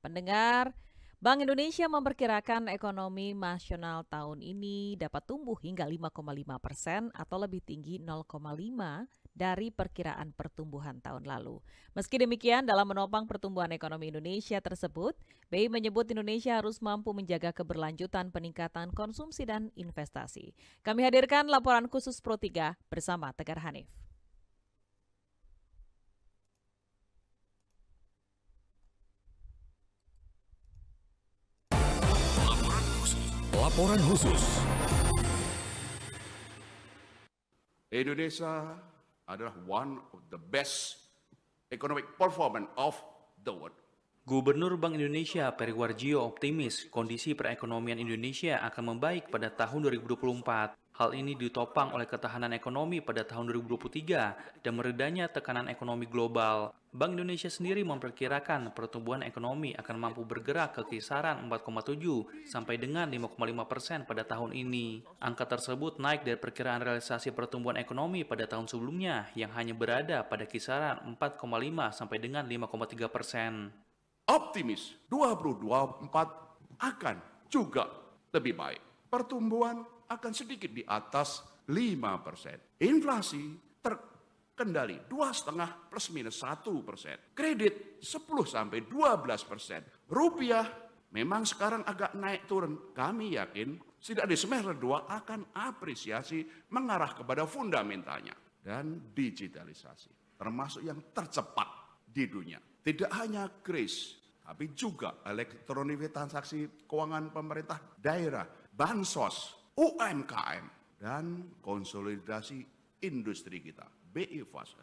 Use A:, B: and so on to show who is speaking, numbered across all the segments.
A: Pendengar, Bank Indonesia memperkirakan ekonomi nasional tahun ini dapat tumbuh hingga 5,5% atau lebih tinggi 0,5 dari perkiraan pertumbuhan tahun lalu. Meski demikian, dalam menopang pertumbuhan ekonomi Indonesia tersebut, BI menyebut Indonesia harus mampu menjaga keberlanjutan peningkatan konsumsi dan investasi. Kami hadirkan laporan khusus Pro 3 bersama Tegar Hanif.
B: Laporan khusus.
C: Indonesia adalah one of the best economic performance of the world.
D: Gubernur Bank Indonesia Periwarjio optimis kondisi perekonomian Indonesia akan membaik pada tahun 2024. Hal ini ditopang oleh ketahanan ekonomi pada tahun 2023 dan meredanya tekanan ekonomi global. Bank Indonesia sendiri memperkirakan pertumbuhan ekonomi akan mampu bergerak ke kisaran 4,7 sampai dengan 5,5% pada tahun ini. Angka tersebut naik dari perkiraan realisasi pertumbuhan ekonomi pada tahun sebelumnya yang hanya berada pada kisaran 4,5 sampai dengan 5,3%.
C: Optimis 2024 akan juga lebih baik. Pertumbuhan akan sedikit di atas 5%. Inflasi terkendali 2,5 plus minus 1%. Kredit 10 sampai 12%. Rupiah memang sekarang agak naik turun. Kami yakin tidak di semester 2 akan apresiasi mengarah kepada fundamentalnya. Dan digitalisasi termasuk yang tercepat di dunia. Tidak hanya kris, tapi juga elektronik transaksi keuangan pemerintah daerah, bansos, UMKM, dan konsolidasi industri kita, BI FAS,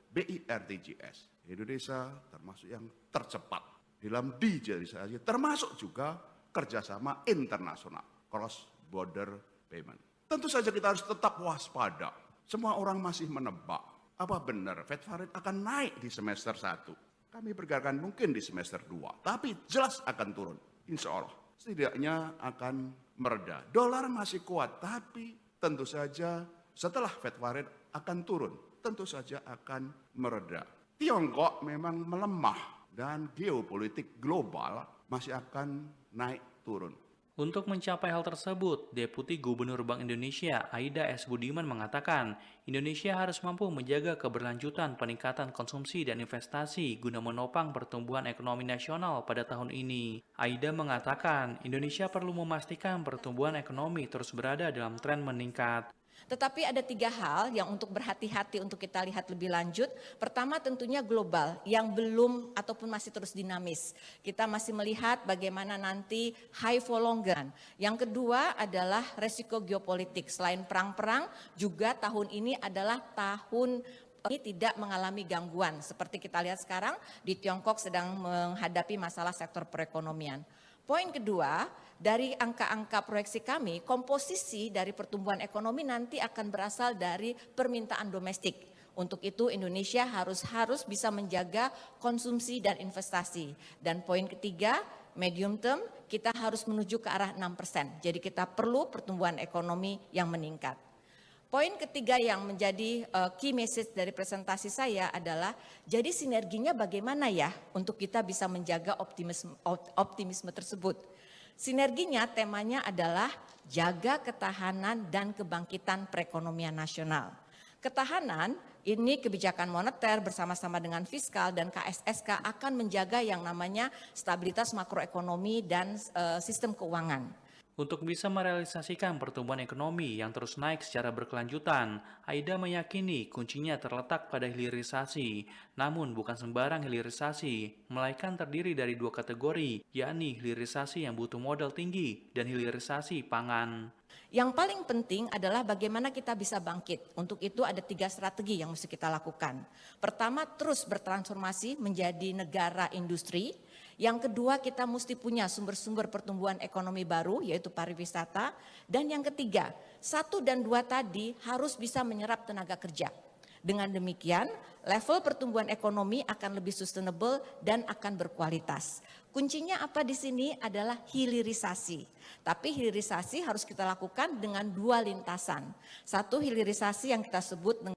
C: BI RTGS. Indonesia termasuk yang tercepat dalam digitalisasi, termasuk juga kerjasama internasional, cross border payment. Tentu saja kita harus tetap waspada. Semua orang masih menebak, apa benar Fed Fund Rate akan naik di semester 1? Kami perkirakan mungkin di semester 2, tapi jelas akan turun, insya Allah. Setidaknya akan mereda. Dolar masih kuat, tapi tentu saja setelah Fed Fund Rate akan turun, tentu saja akan mereda. Tiongkok memang melemah dan geopolitik global masih akan naik turun.
D: Untuk mencapai hal tersebut, Deputi Gubernur Bank Indonesia Aida S. Budiman mengatakan, Indonesia harus mampu menjaga keberlanjutan peningkatan konsumsi dan investasi guna menopang pertumbuhan ekonomi nasional pada tahun ini. Aida mengatakan, Indonesia perlu memastikan pertumbuhan ekonomi terus berada dalam tren meningkat.
E: Tetapi ada 3 hal yang untuk berhati-hati untuk kita lihat lebih lanjut. Pertama tentunya global yang belum ataupun masih terus dinamis. Kita masih melihat bagaimana nanti high for longer. Yang kedua adalah resiko geopolitik. Selain perang-perang juga tahun ini adalah tahun ini tidak mengalami gangguan. Seperti kita lihat sekarang di Tiongkok sedang menghadapi masalah sektor perekonomian. Poin kedua, dari angka-angka proyeksi kami, komposisi dari pertumbuhan ekonomi nanti akan berasal dari permintaan domestik. Untuk itu Indonesia harus bisa menjaga konsumsi dan investasi. Dan poin ketiga, medium term kita harus menuju ke arah 6%. Jadi kita perlu pertumbuhan ekonomi yang meningkat. Poin ketiga yang menjadi key message dari presentasi saya adalah jadi sinerginya bagaimana ya untuk kita bisa menjaga optimisme tersebut. Sinerginya temanya adalah jaga ketahanan dan kebangkitan perekonomian nasional. Ketahanan ini kebijakan moneter bersama-sama dengan fiskal dan KSSK akan menjaga yang namanya stabilitas makroekonomi dan sistem keuangan.
D: Untuk bisa merealisasikan pertumbuhan ekonomi yang terus naik secara berkelanjutan, Aida meyakini kuncinya terletak pada hilirisasi. Namun bukan sembarang hilirisasi, melainkan terdiri dari 2 kategori, yakni hilirisasi yang butuh modal tinggi dan hilirisasi pangan.
E: Yang paling penting adalah bagaimana kita bisa bangkit. Untuk itu ada 3 strategi yang mesti kita lakukan. Pertama, terus bertransformasi menjadi negara industri. Yang kedua, kita mesti punya sumber-sumber pertumbuhan ekonomi baru, yaitu pariwisata. Dan yang ketiga, 1 dan 2 tadi harus bisa menyerap tenaga kerja. Dengan demikian, level pertumbuhan ekonomi akan lebih sustainable dan akan berkualitas. Kuncinya apa di sini adalah hilirisasi. Tapi hilirisasi harus kita lakukan dengan 2 lintasan. Satu hilirisasi yang kita sebut dengan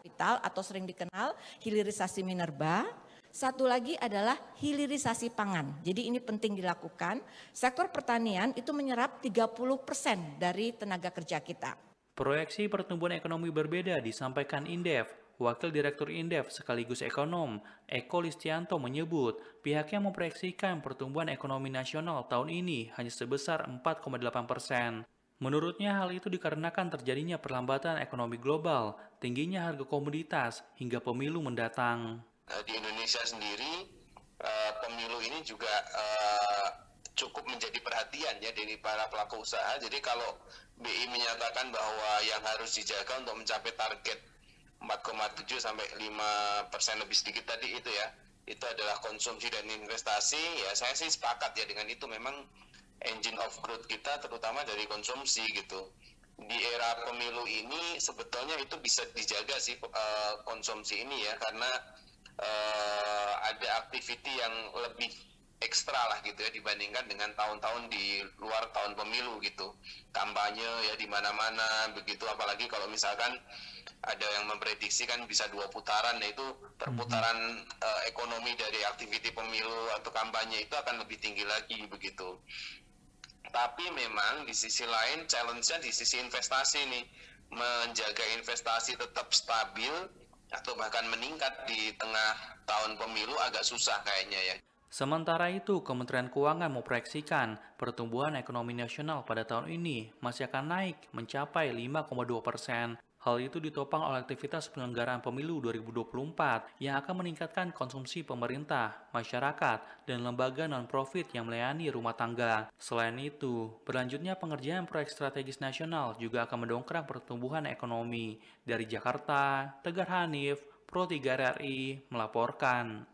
E: kapital atau sering dikenal hilirisasi minerba. Satu lagi adalah hilirisasi pangan. Jadi ini penting dilakukan. Sektor pertanian itu menyerap 30% dari tenaga kerja kita.
D: Proyeksi pertumbuhan ekonomi berbeda disampaikan Indef. Wakil Direktur Indef sekaligus ekonom, Eko Listianto menyebut pihaknya memproyeksikan pertumbuhan ekonomi nasional tahun ini hanya sebesar 4,8%. Menurutnya hal itu dikarenakan terjadinya perlambatan ekonomi global, tingginya harga komoditas, hingga pemilu mendatang.
B: Di Indonesia sendiri, pemilu ini juga cukup menjadi perhatian ya dari para pelaku usaha. Jadi kalau BI menyatakan bahwa yang harus dijaga untuk mencapai target 4,7 sampai 5% lebih sedikit tadi itu ya, itu adalah konsumsi dan investasi. Ya saya sih sepakat ya dengan itu, memang engine of growth kita terutama dari konsumsi gitu. Di era pemilu ini sebetulnya itu bisa dijaga sih konsumsi ini ya, karena ada activity yang lebih ekstra lah gitu ya dibandingkan dengan tahun-tahun di luar tahun pemilu gitu. Kampanye ya di mana-mana begitu, apalagi kalau misalkan ada yang memprediksi kan bisa 2 putaran, yaitu perputaran ekonomi dari aktiviti pemilu atau kampanye itu akan lebih tinggi lagi begitu. Tapi memang di sisi lain challenge-nya di sisi investasi nih, menjaga investasi tetap stabil atau bahkan meningkat di tengah tahun pemilu agak susah kayaknya ya.
D: Sementara itu, Kementerian Keuangan memproyeksikan pertumbuhan ekonomi nasional pada tahun ini masih akan naik mencapai 5,2%. Hal itu ditopang oleh aktivitas penyelenggaraan pemilu 2024 yang akan meningkatkan konsumsi pemerintah, masyarakat, dan lembaga non-profit yang melayani rumah tangga. Selain itu, berlanjutnya pengerjaan proyek strategis nasional juga akan mendongkrak pertumbuhan ekonomi. Dari Jakarta, Tegar Hanif, Pro 3 RRI melaporkan.